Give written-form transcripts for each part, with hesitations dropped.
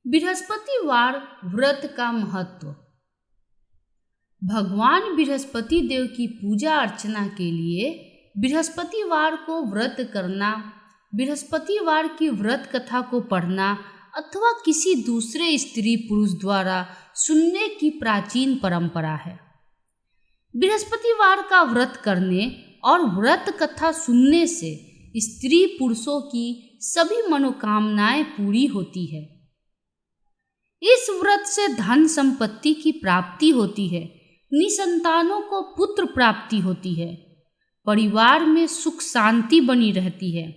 बृहस्पतिवार व्रत का महत्व। भगवान बृहस्पति देव की पूजा अर्चना के लिए बृहस्पतिवार को व्रत करना, बृहस्पतिवार की व्रत कथा को पढ़ना अथवा किसी दूसरे स्त्री पुरुष द्वारा सुनने की प्राचीन परंपरा है। बृहस्पतिवार का व्रत करने और व्रत कथा सुनने से स्त्री पुरुषों की सभी मनोकामनाएं पूरी होती है। इस व्रत से धन संपत्ति की प्राप्ति होती है, निसंतानों को पुत्र प्राप्ति होती है, परिवार में सुख शांति बनी रहती है,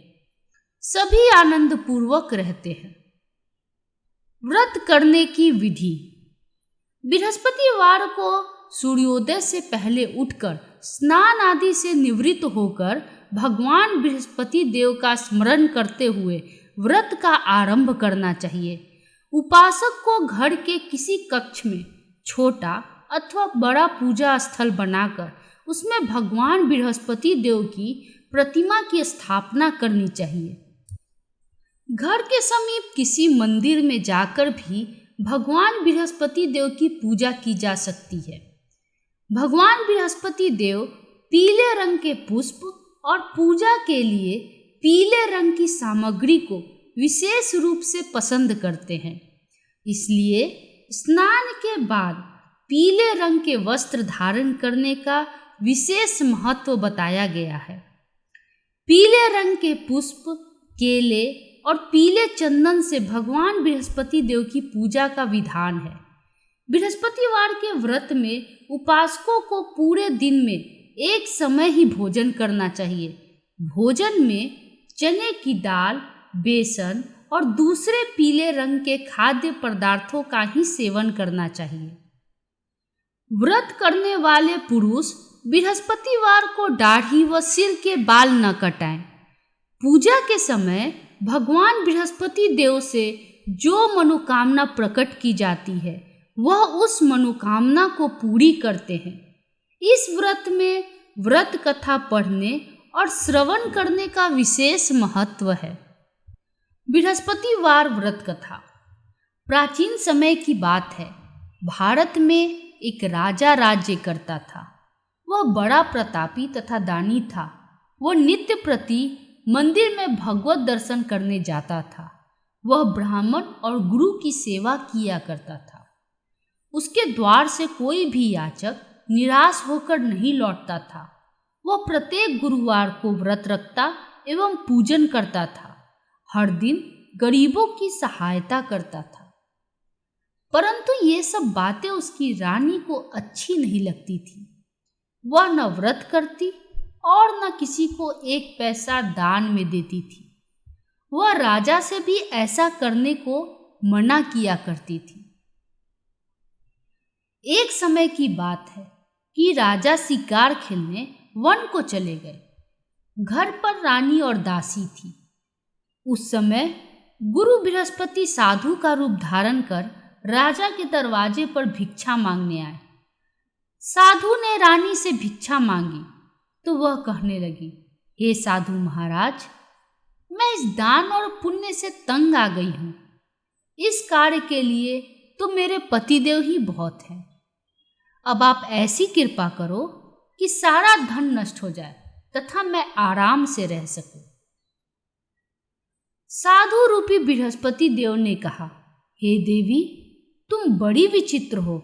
सभी आनंद पूर्वक रहते हैं। व्रत करने की विधि। बृहस्पतिवार को सूर्योदय से पहले उठकर स्नान आदि से निवृत्त होकर भगवान बृहस्पति देव का स्मरण करते हुए व्रत का आरंभ करना चाहिए। उपासक को घर के किसी कक्ष में छोटा अथवा बड़ा पूजा स्थल बनाकर उसमें भगवान बृहस्पति देव की प्रतिमा की स्थापना करनी चाहिए। घर के समीप किसी मंदिर में जाकर भी भगवान बृहस्पति देव की पूजा की जा सकती है। भगवान बृहस्पति देव पीले रंग के पुष्प और पूजा के लिए पीले रंग की सामग्री को विशेष रूप से पसंद करते हैं, इसलिए स्नान के बाद पीले रंग के वस्त्र धारण करने का विशेष महत्व बताया गया है। पीले रंग के पुष्प, केले और पीले चंदन से भगवान बृहस्पति देव की पूजा का विधान है। बृहस्पतिवार के व्रत में उपासकों को पूरे दिन में एक समय ही भोजन करना चाहिए। भोजन में चने की दाल, बेसन और दूसरे पीले रंग के खाद्य पदार्थों का ही सेवन करना चाहिए। व्रत करने वाले पुरुष बृहस्पतिवार को दाढ़ी व सिर के बाल न कटाएं। पूजा के समय भगवान बृहस्पति देव से जो मनोकामना प्रकट की जाती है वह उस मनोकामना को पूरी करते हैं। इस व्रत में व्रत कथा पढ़ने और श्रवण करने का विशेष महत्व है। बृहस्पतिवार व्रत कथा। प्राचीन समय की बात है। भारत में एक राजा राज्य करता था। वह बड़ा प्रतापी तथा दानी था। वह नित्य प्रति मंदिर में भगवत दर्शन करने जाता था। वह ब्राह्मण और गुरु की सेवा किया करता था। उसके द्वार से कोई भी याचक निराश होकर नहीं लौटता था। वह प्रत्येक गुरुवार को व्रत रखता एवं पूजन करता था। हर दिन गरीबों की सहायता करता था। परंतु ये सब बातें उसकी रानी को अच्छी नहीं लगती थी। वह न व्रत करती और न किसी को एक पैसा दान में देती थी। वह राजा से भी ऐसा करने को मना किया करती थी। एक समय की बात है कि राजा शिकार खेलने वन को चले गए। घर पर रानी और दासी थी। उस समय गुरु बृहस्पति साधु का रूप धारण कर राजा के दरवाजे पर भिक्षा मांगने आए। साधु ने रानी से भिक्षा मांगी तो वह कहने लगी, हे साधु महाराज, मैं इस दान और पुण्य से तंग आ गई हूँ। इस कार्य के लिए तो मेरे पतिदेव ही बहुत हैं। अब आप ऐसी कृपा करो कि सारा धन नष्ट हो जाए तथा मैं आराम से रह सकूं। साधु रूपी बृहस्पति देव ने कहा, हे देवी, तुम बड़ी विचित्र हो।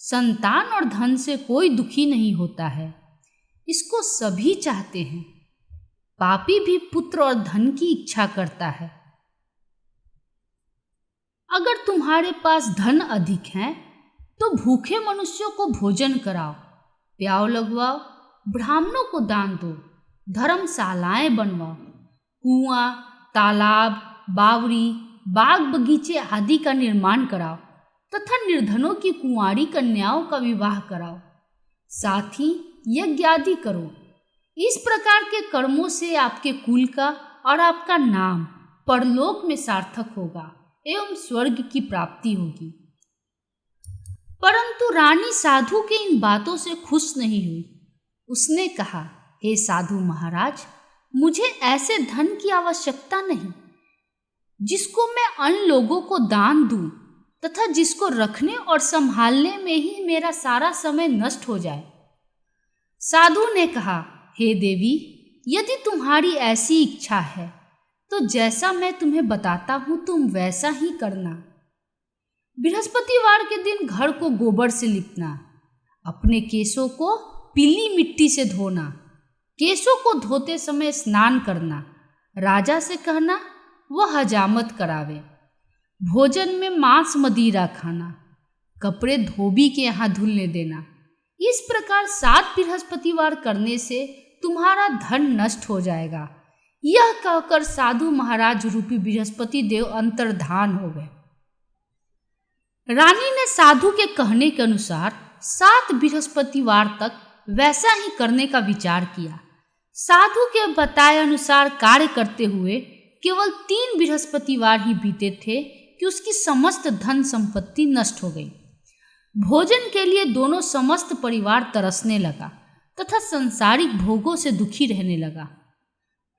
संतान और धन से कोई दुखी नहीं होता है, इसको सभी चाहते हैं। पापी भी पुत्र और धन की इच्छा करता है। अगर तुम्हारे पास धन अधिक है तो भूखे मनुष्यों को भोजन कराओ, प्याव लगवाओ, ब्राह्मणों को दान दो, धर्मशालाएं बनवाओ, कुआं, तालाब, बावड़ी, बाग बगीचे आदि का निर्माण कराओ तथा निर्धनों की कुंवारी कन्याओं का विवाह कराओ। साथ ही यज्ञ आदि करो। इस प्रकार के कर्मों से आपके कुल का और आपका नाम परलोक में सार्थक होगा एवं स्वर्ग की प्राप्ति होगी। परंतु रानी साधु के इन बातों से खुश नहीं हुई। उसने कहा, हे साधु महाराज, मुझे ऐसे धन की आवश्यकता नहीं। जिसको मैं अन्य लोगों को दान दूं तथा जिसको रखने और संभालने में ही मेरा सारा समय नष्ट हो जाए। साधु ने कहा, हे देवी, यदि तुम्हारी ऐसी इच्छा है तो जैसा मैं तुम्हें बताता हूं तुम वैसा ही करना। बृहस्पतिवार के दिन घर को गोबर से लिपना, अपने केशों को पीली मिट्टी से धोना, केशों को धोते समय स्नान करना, राजा से कहना वह हजामत करावे, भोजन में मांस मदिरा खाना, कपड़े धोबी के यहाँ धुलने देना। इस प्रकार 7 बृहस्पतिवार करने से तुम्हारा धन नष्ट हो जाएगा। यह कहकर साधु महाराज रूपी बृहस्पति देव अंतर्धान हो गए। रानी ने साधु के कहने के अनुसार 7 बृहस्पतिवार तक वैसा ही करने का विचार किया। साधु के बताए अनुसार कार्य करते हुए केवल 3 बृहस्पतिवार ही बीते थे कि उसकी समस्त धन संपत्ति नष्ट हो गई। भोजन के लिए दोनों समस्त परिवार तरसने लगा तथा संसारिक भोगों से दुखी रहने लगा।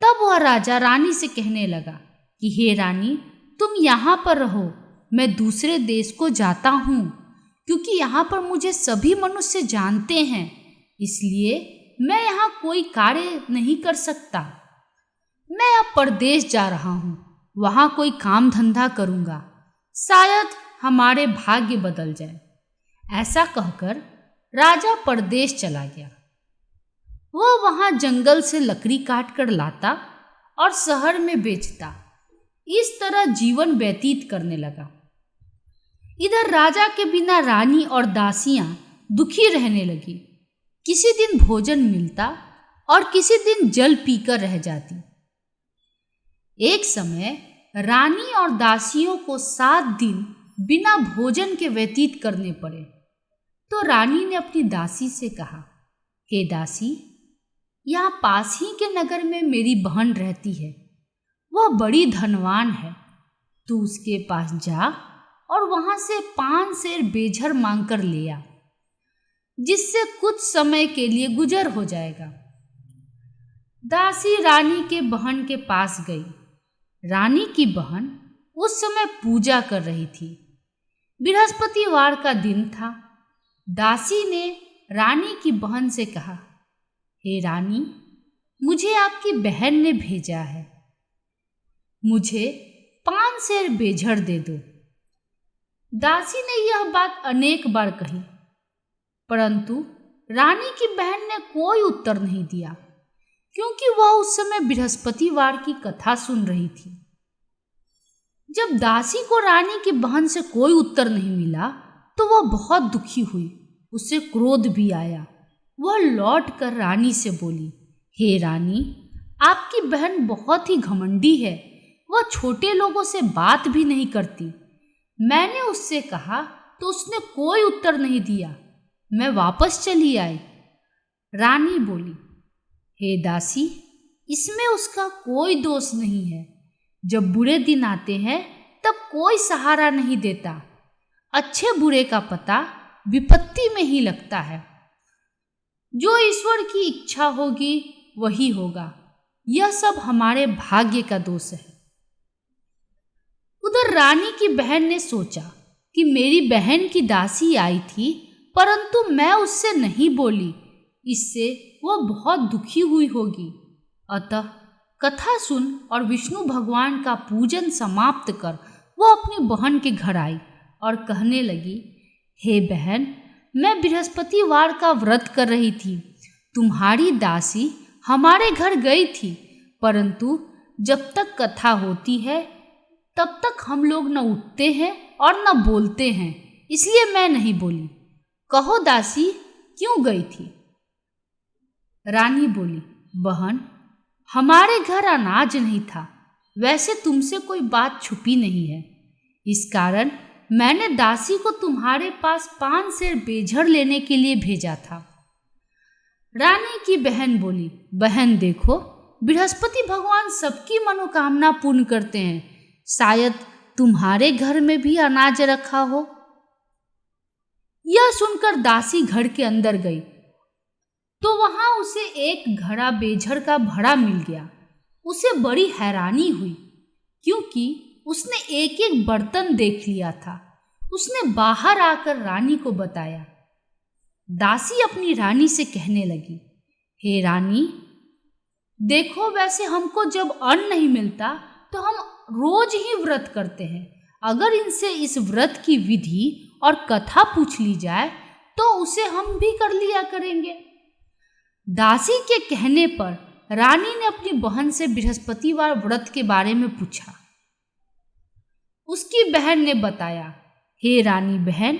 तब वह राजा रानी से कहने लगा कि हे रानी, तुम यहाँ पर रहो, मैं दूसरे देश को जाता हूँ, क्योंकि यहाँ पर मुझे सभी मनुष्य जानते हैं, इसलिए मैं यहाँ कोई कार्य नहीं कर सकता। मैं अब परदेश जा रहा हूँ, वहाँ कोई काम धंधा करूँगा, शायद हमारे भाग्य बदल जाए। ऐसा कहकर राजा परदेश चला गया। वह वहां जंगल से लकड़ी काट कर लाता और शहर में बेचता। इस तरह जीवन व्यतीत करने लगा। इधर राजा के बिना रानी और दासियां दुखी रहने लगी। किसी दिन भोजन मिलता और किसी दिन जल पीकर रह जाती। एक समय रानी और दासियों को 7 दिन बिना भोजन के व्यतीत करने पड़े। तो रानी ने अपनी दासी से कहा, हे दासी, यहाँ पास ही के नगर में मेरी बहन रहती है, वह बड़ी धनवान है, तू उसके पास जा और वहां से 5 सेर बेझर मांग कर ले आ, जिससे कुछ समय के लिए गुजर हो जाएगा। दासी रानी के बहन के पास गई। रानी की बहन उस समय पूजा कर रही थी। बृहस्पतिवार का दिन था। दासी ने रानी की बहन से कहा, हे रानी, मुझे आपकी बहन ने भेजा है, मुझे 5 सेर बेझर दे दो। दासी ने यह बात अनेक बार कही, परंतु रानी की बहन ने कोई उत्तर नहीं दिया, क्योंकि वह उस समय बृहस्पतिवार की कथा सुन रही थी। जब दासी को रानी की बहन से कोई उत्तर नहीं मिला तो वह बहुत दुखी हुई, उसे क्रोध भी आया। वह लौट कर रानी से बोली, हे रानी, आपकी बहन बहुत ही घमंडी है, वह छोटे लोगों से बात भी नहीं करती। मैंने उससे कहा तो उसने कोई उत्तर नहीं दिया, मैं वापस चली आई। रानी बोली, हे दासी, इसमें उसका कोई दोष नहीं है। जब बुरे दिन आते हैं तब कोई सहारा नहीं देता। अच्छे बुरे का पता विपत्ति में ही लगता है। जो ईश्वर की इच्छा होगी वही होगा। यह सब हमारे भाग्य का दोष है। उधर रानी की बहन ने सोचा कि मेरी बहन की दासी आई थी, परंतु मैं उससे नहीं बोली, इससे वह बहुत दुखी हुई होगी। अतः कथा सुन और विष्णु भगवान का पूजन समाप्त कर वह अपनी बहन के घर आई और कहने लगी, हे बहन, मैं बृहस्पतिवार का व्रत कर रही थी। तुम्हारी दासी हमारे घर गई थी, परंतु जब तक कथा होती है तब तक हम लोग न उठते हैं और न बोलते हैं, इसलिए मैं नहीं बोली। कहो दासी, क्यों गई थी? रानी बोली, बहन, हमारे घर अनाज नहीं था। वैसे तुमसे कोई बात छुपी नहीं है, इस कारण मैंने दासी को तुम्हारे पास 5 सेर बेझर लेने के लिए भेजा था। रानी की बहन बोली, बहन देखो, बृहस्पति भगवान सबकी मनोकामना पूर्ण करते हैं, शायद तुम्हारे घर में भी अनाज रखा हो। यह सुनकर दासी घर के अंदर गई तो वहां उसे एक घड़ा बेझर का भरा मिल गया। उसे बड़ी हैरानी हुई, क्योंकि उसने एक एक बर्तन देख लिया था। उसने बाहर आकर रानी को बताया। दासी अपनी रानी से कहने लगी, हे रानी, देखो, वैसे हमको जब अन्न नहीं मिलता तो हम रोज ही व्रत करते हैं। अगर इनसे इस व्रत की विधि और कथा पूछ ली जाए तो उसे हम भी कर लिया करेंगे। दासी के कहने पर रानी ने अपनी बहन से बृहस्पतिवार व्रत के बारे में पूछा। उसकी बहन ने बताया, हे रानी बहन,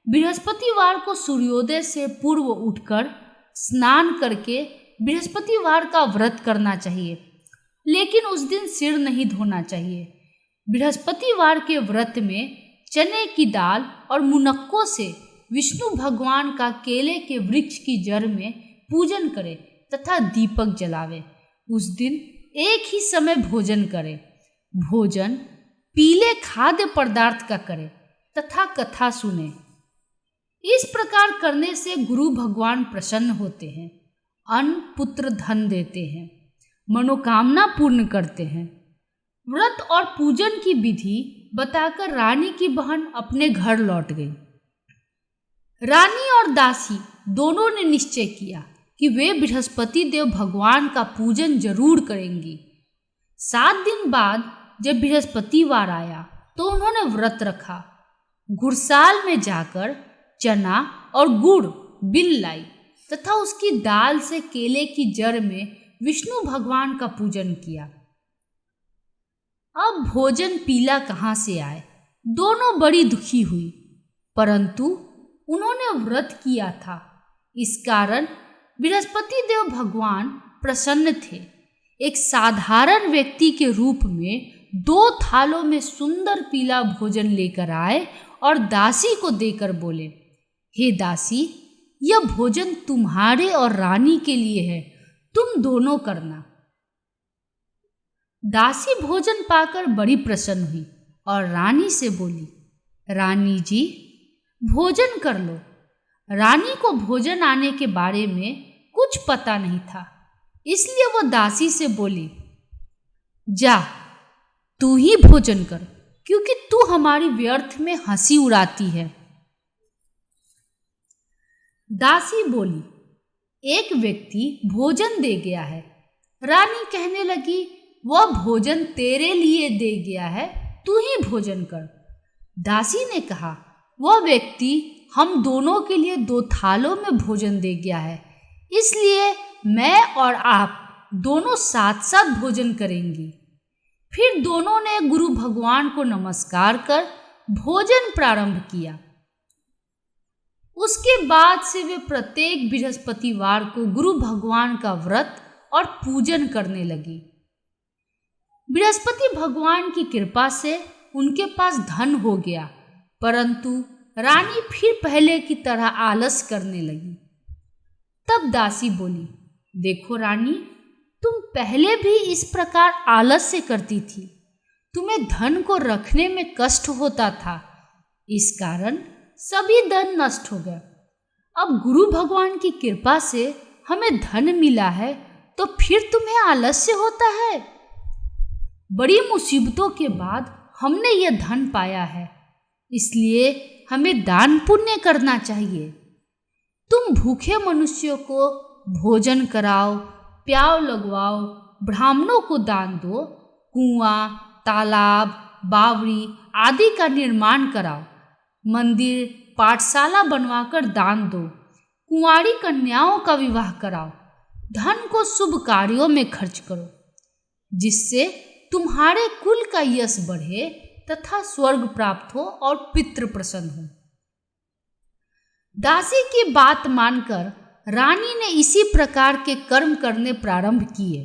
बृहस्पतिवार को सूर्योदय से पूर्व उठकर स्नान करके बृहस्पतिवार का व्रत करना चाहिए, लेकिन उस दिन सिर नहीं धोना चाहिए। बृहस्पतिवार के व्रत में चने की दाल और मुनक्कों से विष्णु भगवान का केले के वृक्ष की जड़ में पूजन करे तथा दीपक जलावे। उस दिन एक ही समय भोजन करे। भोजन पीले खाद्य पदार्थ का करे तथा कथा सुने। इस प्रकार करने से गुरु भगवान प्रसन्न होते हैं, अन्न पुत्र धन देते हैं, मनोकामना पूर्ण करते हैं। व्रत और पूजन की विधि बताकर रानी की बहन अपने घर लौट गई। रानी और दासी दोनों ने निश्चय किया कि वे बृहस्पति देव भगवान का पूजन जरूर करेंगी। 7 दिन बाद जब बृहस्पतिवार आया तो उन्होंने व्रत रखा। घुड़साल में जाकर चना और गुड़ बिल लाई तथा उसकी दाल से केले की जड़ में विष्णु भगवान का पूजन किया। अब भोजन पीला कहाँ से आए? दोनों बड़ी दुखी हुई, परंतु उन्होंने व्रत किया था, इस कारण बृहस्पति देव भगवान प्रसन्न थे। एक साधारण व्यक्ति के रूप में 2 थालों में सुंदर पीला भोजन लेकर आए और दासी को देकर बोले, हे दासी, यह भोजन तुम्हारे और रानी के लिए है, तुम दोनों करना। दासी भोजन पाकर बड़ी प्रसन्न हुई और रानी से बोली, रानी जी, भोजन कर लो। रानी को भोजन आने के बारे में कुछ पता नहीं था, इसलिए वो दासी से बोली, जा तू ही भोजन कर, क्योंकि तू हमारी व्यर्थ में हंसी उड़ाती है। दासी बोली, एक व्यक्ति भोजन दे गया है। रानी कहने लगी, वह भोजन तेरे लिए दे गया है, तू ही भोजन कर। दासी ने कहा, वह व्यक्ति हम दोनों के लिए 2 थालों में भोजन दे गया है, इसलिए मैं और आप दोनों साथ साथ भोजन करेंगी। फिर दोनों ने गुरु भगवान को नमस्कार कर भोजन प्रारंभ किया। उसके बाद से वे प्रत्येक बृहस्पतिवार को गुरु भगवान का व्रत और पूजन करने लगी। बृहस्पति भगवान की कृपा से उनके पास धन हो गया, परंतु रानी फिर पहले की तरह आलस करने लगी। तब दासी बोली, देखो रानी, तुम पहले भी इस प्रकार आलस से करती थी। तुम्हें धन को रखने में कष्ट होता था, इस कारण सभी धन नष्ट हो गए। अब गुरु भगवान की कृपा से हमें धन मिला है, तो फिर तुम्हें आलस्य होता है। बड़ी मुसीबतों के बाद हमने यह धन पाया है, इसलिए हमें दान पुण्य करना चाहिए। तुम भूखे मनुष्यों को भोजन कराओ, प्याव लगवाओ, ब्राह्मणों को दान दो, कुआं, तालाब, बावड़ी आदि का निर्माण कराओ, मंदिर, पाठशाला बनवाकर दान दो, कुंवारी कन्याओं का विवाह कराओ, धन को शुभ कार्यों में खर्च करो, जिससे तुम्हारे कुल का यश बढ़े तथा स्वर्ग प्राप्त हो और पितृ प्रसन्न हो। दासी की बात मानकर रानी ने इसी प्रकार के कर्म करने प्रारंभ किए,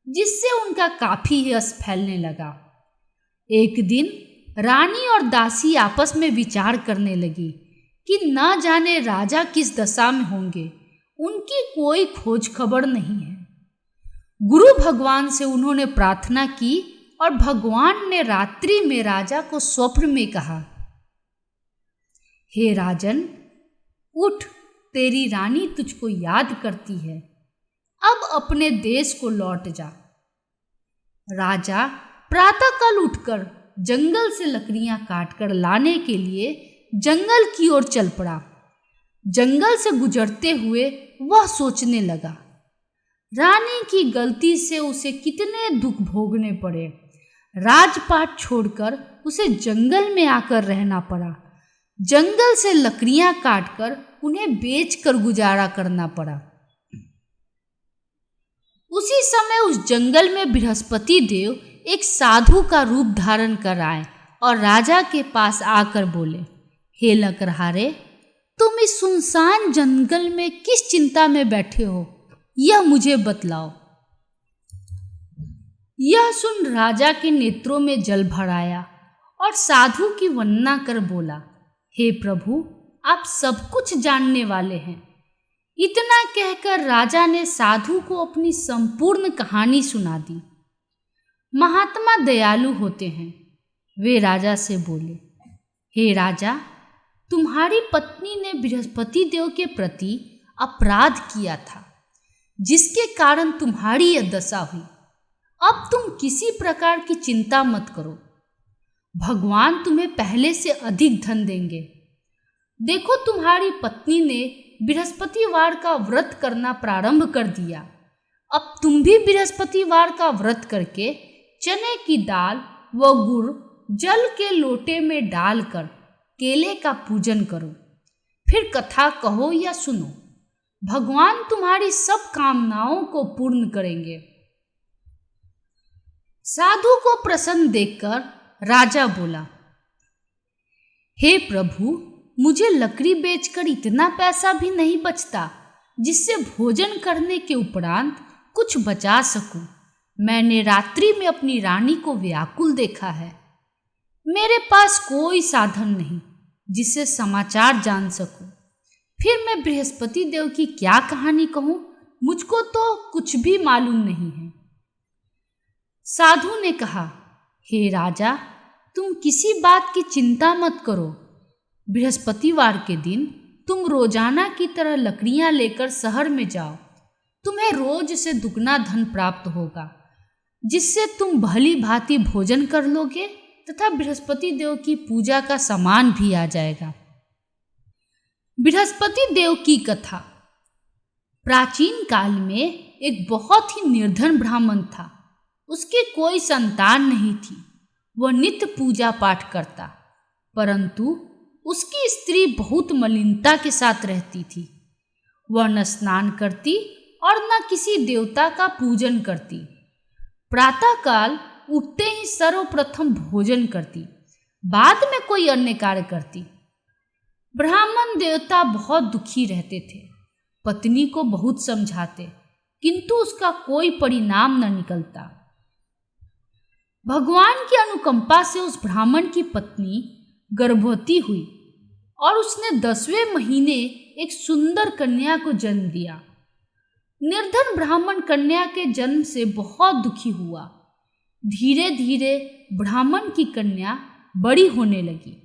जिससे उनका काफी यश फैलने लगा। एक दिन रानी और दासी आपस में विचार करने लगी कि न जाने राजा किस दशा में होंगे, उनकी कोई खोज खबर नहीं है। गुरु भगवान से उन्होंने प्रार्थना की और भगवान ने रात्रि में राजा को स्वप्न में कहा, हे राजन, उठ, तेरी रानी तुझको याद करती है, अब अपने देश को लौट जा। राजा प्रातःकाल उठकर जंगल से लकड़ियां काटकर लाने के लिए जंगल की ओर चल पड़ा। जंगल से गुजरते हुए वह सोचने लगा, रानी की गलती से उसे कितने दुख भोगने पड़े। राजपाट छोड़कर उसे जंगल में आकर रहना पड़ा। जंगल से लकड़ियां काटकर उन्हें बेचकर गुजारा करना पड़ा। उसी समय उस जंगल में बृहस्पति देव एक साधु का रूप धारण कर आए और राजा के पास आकर बोले, हे लकड़हारे, तुम इस सुनसान जंगल में किस चिंता में बैठे हो, यह मुझे बतलाओ। यह सुन राजा के नेत्रों में जल भर आया और साधु की वंदना कर बोला, हे प्रभु, आप सब कुछ जानने वाले हैं। इतना कहकर राजा ने साधु को अपनी संपूर्ण कहानी सुना दी। महात्मा दयालु होते हैं। वे राजा से बोले, हे राजा, तुम्हारी पत्नी ने बृहस्पति देव के प्रति अपराध किया था, जिसके कारण तुम्हारी यह दशा हुई। अब तुम किसी प्रकार की चिंता मत करो, भगवान तुम्हें पहले से अधिक धन देंगे। देखो, तुम्हारी पत्नी ने बृहस्पतिवार का व्रत करना प्रारंभ कर दिया। अब तुम भी बृहस्पतिवार का व्रत करके चने की दाल व गुड़ जल के लोटे में डालकर केले का पूजन करो। फिर कथा कहो या सुनो, भगवान तुम्हारी सब कामनाओं को पूर्ण करेंगे। साधु को प्रसन्न देखकर राजा बोला, हे प्रभु, मुझे लकड़ी बेचकर इतना पैसा भी नहीं बचता जिससे भोजन करने के उपरांत कुछ बचा सकूं। मैंने रात्रि में अपनी रानी को व्याकुल देखा है। मेरे पास कोई साधन नहीं जिससे समाचार जान सकूं। फिर मैं बृहस्पति देव की क्या कहानी कहूं, मुझको तो कुछ भी मालूम नहीं है। साधु ने कहा, हे राजा, तुम किसी बात की चिंता मत करो। बृहस्पतिवार के दिन तुम रोजाना की तरह लकड़ियां लेकर शहर में जाओ। तुम्हें रोज से दुगना धन प्राप्त होगा, जिससे तुम भली भांति भोजन कर लोगे तथा बृहस्पति देव की पूजा का सामान भी आ जाएगा। बृहस्पति देव की कथा। प्राचीन काल में एक बहुत ही निर्धन ब्राह्मण था। उसके कोई संतान नहीं थी। वह नित्य पूजा पाठ करता, परंतु उसकी स्त्री बहुत मलिनता के साथ रहती थी। वह न स्नान करती और न किसी देवता का पूजन करती। प्रातःकाल उठते ही सर्वप्रथम भोजन करती, बाद में कोई अन्य कार्य करती। ब्राह्मण देवता बहुत दुखी रहते थे। पत्नी को बहुत समझाते, किंतु उसका कोई परिणाम न निकलता। भगवान की अनुकंपा से उस ब्राह्मण की पत्नी गर्भवती हुई और उसने 10वें महीने एक सुंदर कन्या को जन्म दिया। निर्धन ब्राह्मण कन्या के जन्म से बहुत दुखी हुआ। धीरे धीरे ब्राह्मण की कन्या बड़ी होने लगी।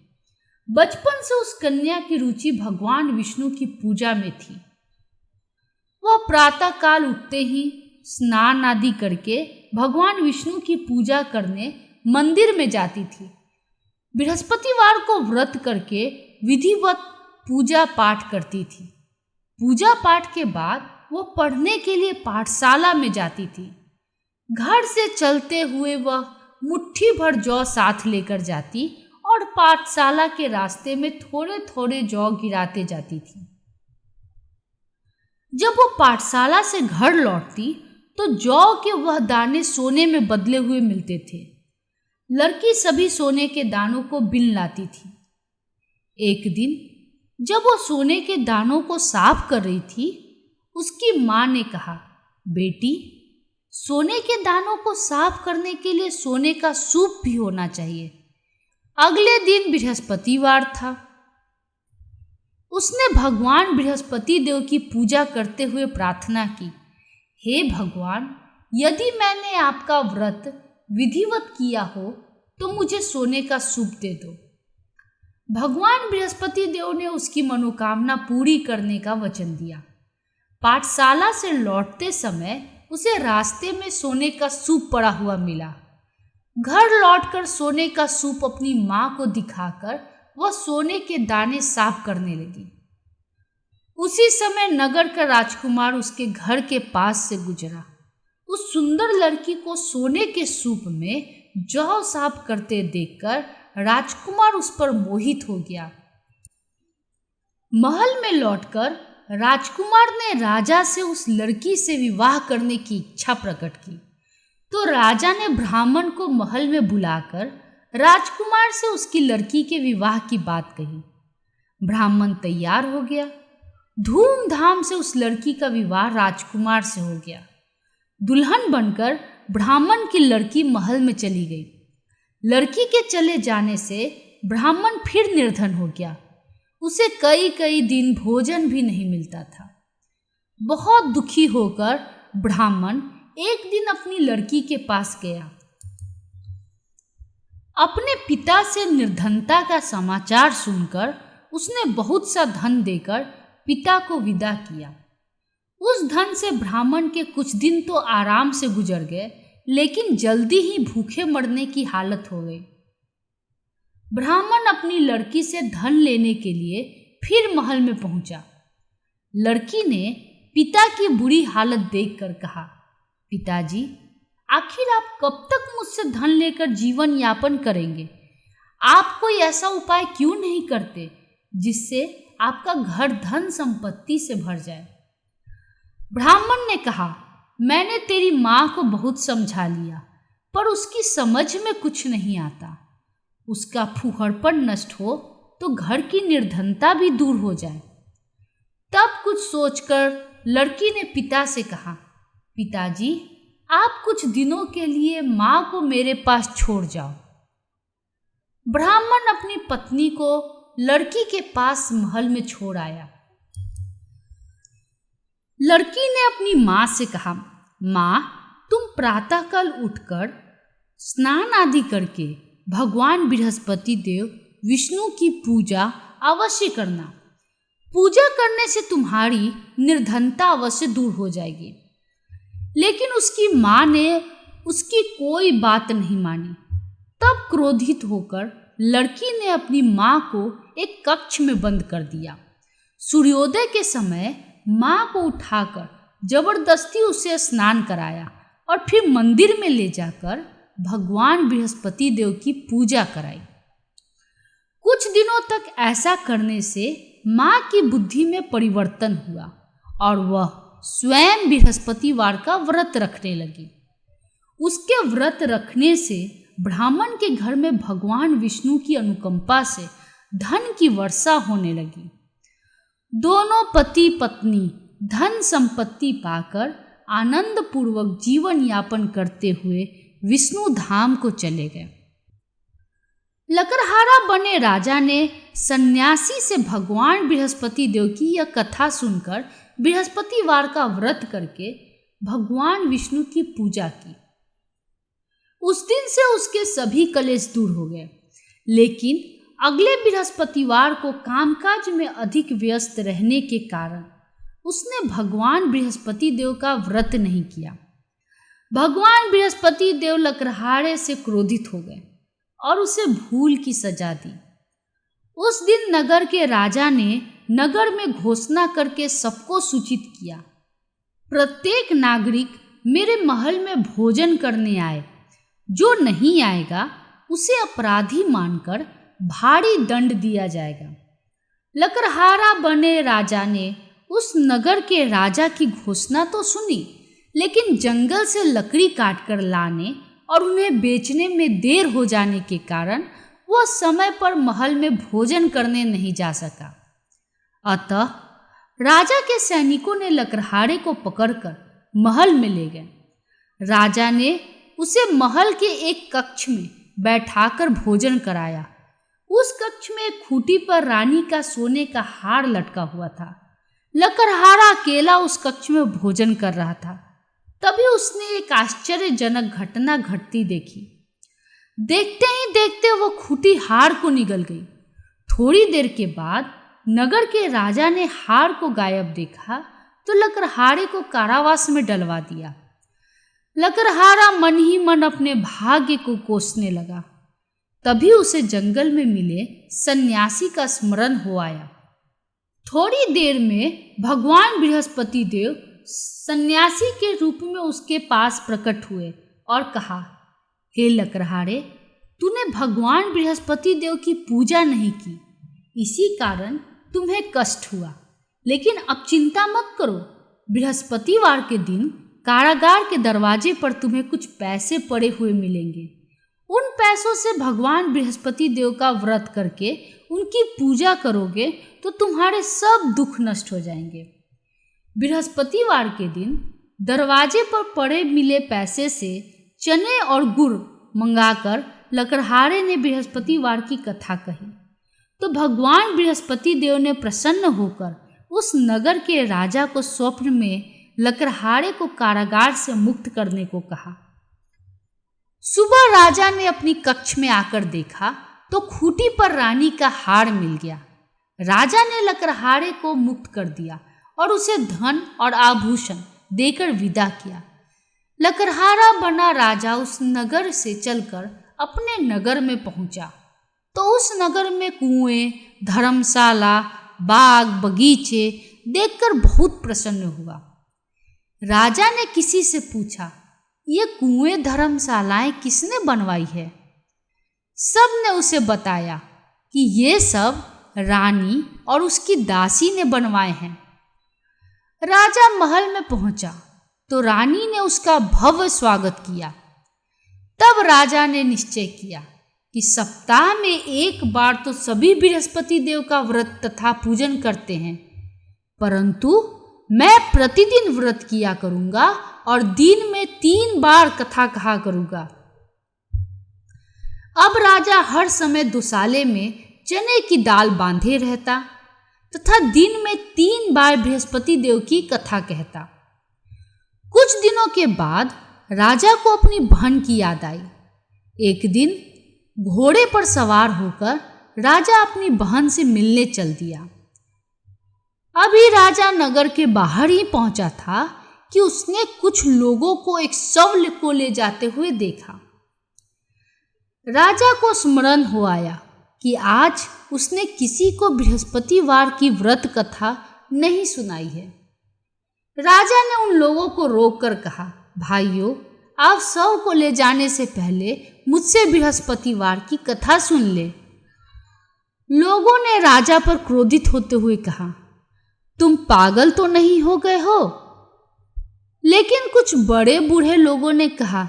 बचपन से उस कन्या की रुचि भगवान विष्णु की पूजा में थी। वह प्रातःकाल उठते ही स्नान आदि करके भगवान विष्णु की पूजा करने मंदिर में जाती थी। बृहस्पतिवार को व्रत करके विधिवत पूजा पाठ करती थी। पूजा पाठ के बाद वो पढ़ने के लिए पाठशाला में जाती थी। घर से चलते हुए वह मुट्ठी भर जौ साथ लेकर जाती और पाठशाला के रास्ते में थोड़े थोड़े जौ गिराते जाती थी। जब वो पाठशाला से घर लौटती तो जौ के वह दाने सोने में बदले हुए मिलते थे। लड़की सभी सोने के दानों को बिन लाती थी। एक दिन जब वो सोने के दानों को साफ कर रही थी, उसकी माँ ने कहा, बेटी, सोने के दानों को साफ करने के लिए सोने का सूप भी होना चाहिए। अगले दिन बृहस्पतिवार था। उसने भगवान बृहस्पति देव की पूजा करते हुए प्रार्थना की, हे भगवान, यदि मैंने आपका व्रत विधिवत किया हो तो मुझे सोने का सूप दे दो। भगवान बृहस्पति देव ने उसकी मनोकामना पूरी करने का वचन दिया। पाठशाला से लौटते समय उसे रास्ते में सोने का सूप पड़ा हुआ मिला। घर लौटकर सोने का सूप अपनी माँ को दिखाकर वह सोने के दाने साफ करने लगी। उसी समय नगर का राजकुमार उसके घर के पास से गुजरा। उस सुंदर लड़की को सोने के सूप में जौ साफ करते देखकर राजकुमार उस पर मोहित हो गया। महल में लौटकर राजकुमार ने राजा से उस लड़की से विवाह करने की इच्छा प्रकट की। तो राजा ने ब्राह्मण को महल में बुलाकर राजकुमार से उसकी लड़की के विवाह की बात कही। ब्राह्मण तैयार हो गया। धूमधाम से उस लड़की का विवाह राजकुमार से हो गया। दुल्हन बनकर ब्राह्मण की लड़की महल में चली गई। लड़की के चले जाने से ब्राह्मण फिर निर्धन हो गया। उसे कई कई दिन भोजन भी नहीं मिलता था। बहुत दुखी होकर ब्राह्मण एक दिन अपनी लड़की के पास गया। अपने पिता से निर्धनता का समाचार सुनकर उसने बहुत सा धन देकर पिता को विदा किया। उस धन से ब्राह्मण के कुछ दिन तो आराम से गुजर गए, लेकिन जल्दी ही भूखे मरने की हालत हो गई। ब्राह्मण अपनी लड़की से धन लेने के लिए फिर महल में पहुंचा। लड़की ने पिता की बुरी हालत देखकर कहा, पिताजी, आखिर आप कब तक मुझसे धन लेकर जीवन यापन करेंगे? आप कोई ऐसा उपाय क्यों नहीं करते जिससे आपका घर धन संपत्ति से भर जाए? ब्राह्मण ने कहा, मैंने तेरी माँ को बहुत समझा लिया, पर उसकी समझ में कुछ नहीं आता। उसका फूहड़पन नष्ट हो तो घर की निर्धनता भी दूर हो जाए। तब कुछ सोचकर लड़की ने पिता से कहा, पिताजी, आप कुछ दिनों के लिए माँ को मेरे पास छोड़ जाओ। ब्राह्मण अपनी पत्नी को लड़की के पास महल में छोड़ आया। लड़की ने अपनी माँ से कहा, माँ, तुम प्रातःकाल उठकर स्नान आदि करके भगवान बृहस्पति देव विष्णु की पूजा अवश्य करना। पूजा करने से तुम्हारी निर्धनता अवश्य दूर हो जाएगी। लेकिन उसकी माँ ने उसकी कोई बात नहीं मानी। तब क्रोधित होकर लड़की ने अपनी माँ को एक कक्ष में बंद कर दिया। सूर्योदय के समय माँ को उठाकर जबरदस्ती उसे स्नान कराया और फिर मंदिर में ले जाकर भगवान बृहस्पति देव की पूजा कराई। कुछ दिनों तक ऐसा करने से माँ की बुद्धि में परिवर्तन हुआ और वह स्वयं बृहस्पतिवार का व्रत रखने लगी। उसके व्रत रखने से ब्राह्मण के घर में भगवान विष्णु की अनुकंपा से धन की वर्षा होने लगी। दोनों पति पत्नी धन संपत्ति पाकर आनंद पूर्वक जीवन यापन करते हुए विष्णु धाम को चले गए। लकड़हारा बने राजा ने सन्यासी से भगवान बृहस्पति देव की यह कथा सुनकर बृहस्पतिवार का व्रत करके भगवान विष्णु की पूजा की। उस दिन से उसके सभी कलेश दूर हो गए। लेकिन अगले बृहस्पतिवार को कामकाज में अधिक व्यस्त रहने के कारण उसने भगवान बृहस्पति देव का व्रत नहीं किया। भगवान बृहस्पति देव लकड़हारे से क्रोधित हो गए और उसे भूल की सजा दी। उस दिन नगर के राजा ने नगर में घोषणा करके सबको सूचित किया, प्रत्येक नागरिक मेरे महल में भोजन करने आए। जो नहीं आएगा उसे अपराधी मानकर भारी दंड दिया जाएगा। लकड़हारा बने राजा ने उस नगर के राजा की घोषणा तो सुनी, लेकिन जंगल से लकड़ी काटकर लाने और उन्हें बेचने में देर हो जाने के कारण वह समय पर महल में भोजन करने नहीं जा सका। अतः राजा के सैनिकों ने लकड़हारे को पकड़कर महल में ले गए। राजा ने उसे महल के एक कक्ष में बैठाकर भोजन कराया। उस कक्ष में एक खूंटी पर रानी का सोने का हार लटका हुआ था। लकड़हारा अकेला उस कक्ष में भोजन कर रहा था। तभी उसने एक आश्चर्यजनक घटना घटती देखी। देखते ही देखते वो खूंटी हार को निगल गई। थोड़ी देर के बाद नगर के राजा ने हार को गायब देखा तो लकड़हारे को कारावास में डलवा दिया। लकड़हारा मन ही मन अपने भाग्य को कोसने लगा। तभी उसे जंगल में मिले सन्यासी का स्मरण हो आया। थोड़ी देर में भगवान बृहस्पति देव सन्यासी के रूप में उसके पास प्रकट हुए और कहा, हे लकड़हारे, तूने भगवान बृहस्पति देव की पूजा नहीं की, इसी कारण तुम्हें कष्ट हुआ। लेकिन अब चिंता मत करो, बृहस्पतिवार के दिन कारागार के दरवाजे पर तुम्हें कुछ पैसे पड़े हुए मिलेंगे। उन पैसों से भगवान बृहस्पति देव का व्रत करके उनकी पूजा करोगे तो तुम्हारे सब दुख नष्ट हो जाएंगे। बृहस्पतिवार के दिन दरवाजे पर पड़े मिले पैसे से चने और गुड़ मंगाकर लकड़हारे ने बृहस्पतिवार की कथा कही तो भगवान बृहस्पति देव ने प्रसन्न होकर उस नगर के राजा को स्वप्न में लकड़हारे को कारागार से मुक्त करने को कहा। सुबह राजा ने अपनी कक्ष में आकर देखा तो खूंटी पर रानी का हार मिल गया। राजा ने लकड़हारे को मुक्त कर दिया और उसे धन और आभूषण देकर विदा किया। लकड़हारा बना राजा उस नगर से चलकर अपने नगर में पहुंचा तो उस नगर में कुएं, धर्मशाला, बाग बगीचे देखकर बहुत प्रसन्न हुआ। राजा ने किसी से पूछा, ये कुएं धर्मशालाएं किसने बनवाई है? सब ने उसे बताया कि ये सब रानी और उसकी दासी ने बनवाए हैं। राजा महल में पहुंचा तो रानी ने उसका भव्य स्वागत किया। तब राजा ने निश्चय किया कि सप्ताह में एक बार तो सभी बृहस्पति देव का व्रत तथा पूजन करते हैं, परंतु मैं प्रतिदिन व्रत किया करूंगा और दिन में 3 बार कथा कहा करूंगा। अब राजा हर समय दुसाले में चने की दाल बांधे रहता तथा दिन में 3 बार बृहस्पति देव की कथा कहता। कुछ दिनों के बाद राजा को अपनी बहन की याद आई। एक दिन घोड़े पर सवार होकर राजा अपनी बहन से मिलने चल दिया। अभी राजा नगर के बाहर ही पहुंचा था कि उसने कुछ लोगों को एक शव को ले जाते हुए देखा। राजा को स्मरण हो आया कि आज उसने किसी को बृहस्पतिवार की व्रत कथा नहीं सुनाई है। राजा ने उन लोगों को रोककर कहा, भाइयों, आप शव को ले जाने से पहले मुझसे बृहस्पतिवार की कथा सुन ले। लोगों ने राजा पर क्रोधित होते हुए कहा, तुम पागल तो नहीं हो गए हो? लेकिन कुछ बड़े बूढ़े लोगों ने कहा,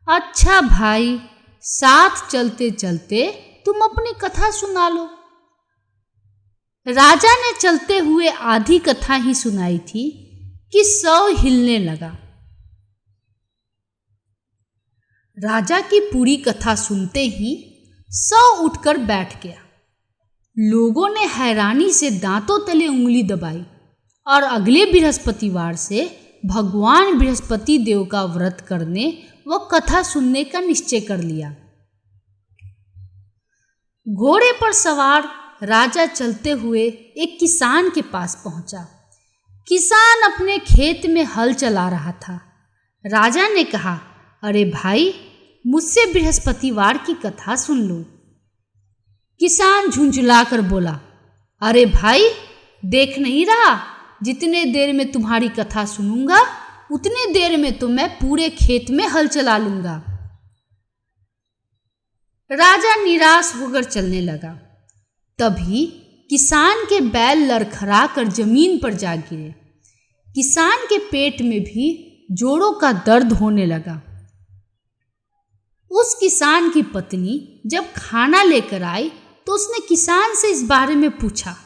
अच्छा भाई, साथ चलते चलते तुम अपनी कथा सुना लो। राजा ने चलते हुए आधी कथा ही सुनाई थी कि शव हिलने लगा। राजा की पूरी कथा सुनते ही शव उठकर बैठ गया। लोगों ने हैरानी से दांतों तले उंगली दबाई और अगले बृहस्पतिवार से भगवान बृहस्पति देव का व्रत करने व कथा सुनने का निश्चय कर लिया। घोड़े पर सवार राजा चलते हुए एक किसान के पास पहुंचा। किसान अपने खेत में हल चला रहा था। राजा ने कहा, अरे भाई, मुझसे बृहस्पतिवार की कथा सुन लो। किसान झुंझुलाकर बोला, अरे भाई, देख नहीं रहा, जितने देर में तुम्हारी कथा सुनूंगा उतने देर में तो मैं पूरे खेत में हल चला लूंगा। राजा निराश होकर चलने लगा। तभी किसान के बैल लड़खड़ा कर जमीन पर जा गिरे। किसान के पेट में भी जोड़ों का दर्द होने लगा। उस किसान की पत्नी जब खाना लेकर आई तो उसने किसान से इस बारे में पूछा।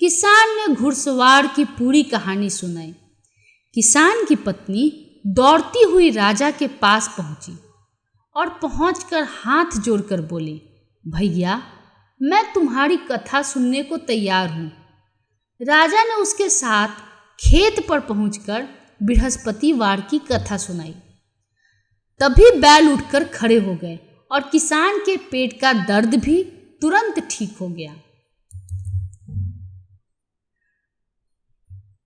किसान ने घुड़सवार की पूरी कहानी सुनाई। किसान की पत्नी दौड़ती हुई राजा के पास पहुंची और पहुंचकर हाथ जोड़कर बोली, भैया, मैं तुम्हारी कथा सुनने को तैयार हूं। राजा ने उसके साथ खेत पर पहुंचकर बृहस्पतिवार की कथा सुनाई। तभी बैल उठकर खड़े हो गए और किसान के पेट का दर्द भी तुरंत ठीक हो गया।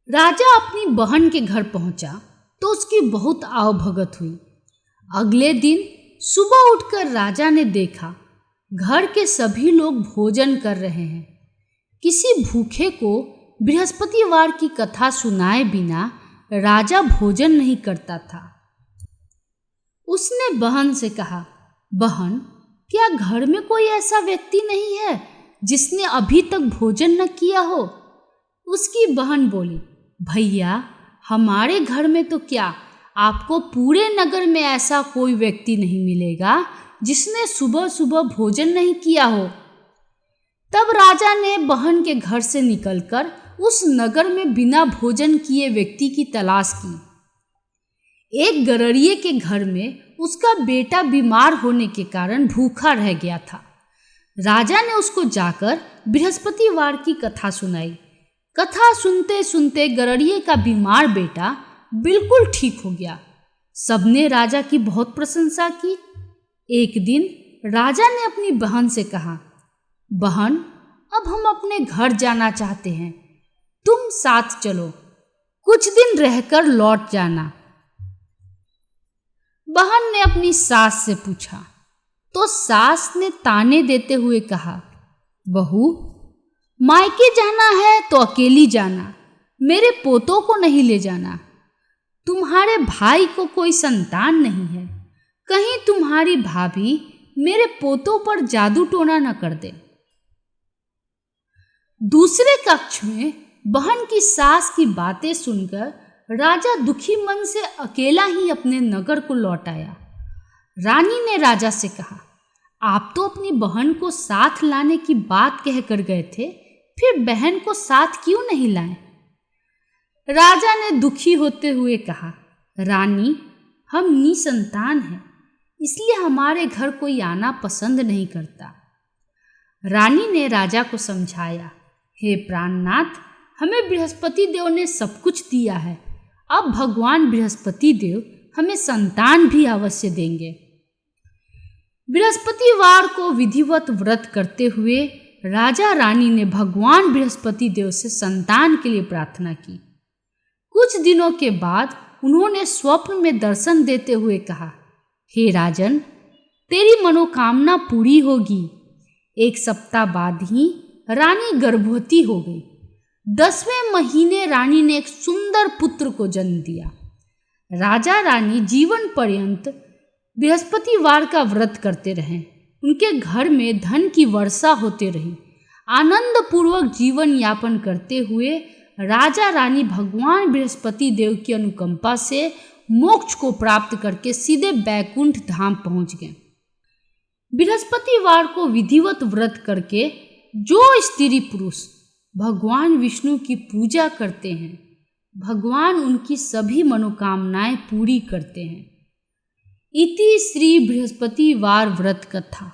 राजा अपनी बहन के घर पहुंचा तो तो उसकी बहुत आवभगत हुई। अगले दिन सुबह उठकर राजा ने देखा घर के सभी लोग भोजन कर रहे हैं। किसी भूखे को बृहस्पतिवार की कथा सुनाए बिना राजा भोजन नहीं करता था। उसने बहन से कहा, बहन, क्या घर में कोई ऐसा व्यक्ति नहीं है जिसने अभी तक भोजन न किया हो? उसकी बहन बोली, भैया, हमारे घर में तो क्या, आपको पूरे नगर में ऐसा कोई व्यक्ति नहीं मिलेगा जिसने सुबह सुबह भोजन नहीं किया हो। तब राजा ने बहन के घर से निकलकर उस नगर में बिना भोजन किए व्यक्ति की तलाश की। एक गरड़िए के घर में उसका बेटा बीमार होने के कारण भूखा रह गया था। राजा ने उसको जाकर बृहस्पतिवार की कथा सुनाई। कथा सुनते सुनते गरड़िए का बीमार बेटा बिल्कुल ठीक हो गया। सबने राजा की बहुत प्रशंसा की। एक दिन राजा ने अपनी बहन से कहा, बहन, अब हम अपने घर जाना चाहते हैं, तुम साथ चलो, कुछ दिन रहकर लौट जाना। बहन ने अपनी सास से पूछा तो सास ने ताने देते हुए कहा, बहू, मायके जाना है तो अकेली जाना, मेरे पोतों को नहीं ले जाना। तुम्हारे भाई को कोई संतान नहीं है, कहीं तुम्हारी भाभी मेरे पोतों पर जादू टोना न कर दे। दूसरे कक्ष में बहन की सास की बातें सुनकर राजा दुखी मन से अकेला ही अपने नगर को लौट आया। रानी ने राजा से कहा, आप तो अपनी बहन को साथ लाने की बात कहकर गए थे, फिर बहन को साथ क्यों नहीं लाए? राजा ने दुखी होते हुए कहा, रानी, हम निसंतान हैं, इसलिए हमारे घर कोई आना पसंद नहीं करता। रानी ने राजा को समझाया, हे प्राणनाथ, हमें बृहस्पति देव ने सब कुछ दिया है, अब भगवान बृहस्पति देव हमें संतान भी अवश्य देंगे। बृहस्पतिवार को विधिवत व्रत करते हुए राजा रानी ने भगवान बृहस्पति देव से संतान के लिए प्रार्थना की। कुछ दिनों के बाद उन्होंने स्वप्न में दर्शन देते हुए कहा, हे राजन, तेरी मनोकामना पूरी होगी। 1 सप्ताह बाद ही रानी गर्भवती हो गई। 10वें महीने रानी ने एक सुंदर पुत्र को जन्म दिया। राजा रानी जीवन पर्यंत बृहस्पतिवार का व्रत करते रहे। उनके घर में धन की वर्षा होते रही। आनंद पूर्वक जीवन यापन करते हुए राजा रानी भगवान बृहस्पति देव की अनुकंपा से मोक्ष को प्राप्त करके सीधे बैकुंठ धाम पहुंच गए। बृहस्पतिवार को विधिवत व्रत करके जो स्त्री पुरुष भगवान विष्णु की पूजा करते हैं, भगवान उनकी सभी मनोकामनाएं पूरी करते हैं। इति श्री बृहस्पतिवार व्रत कथा।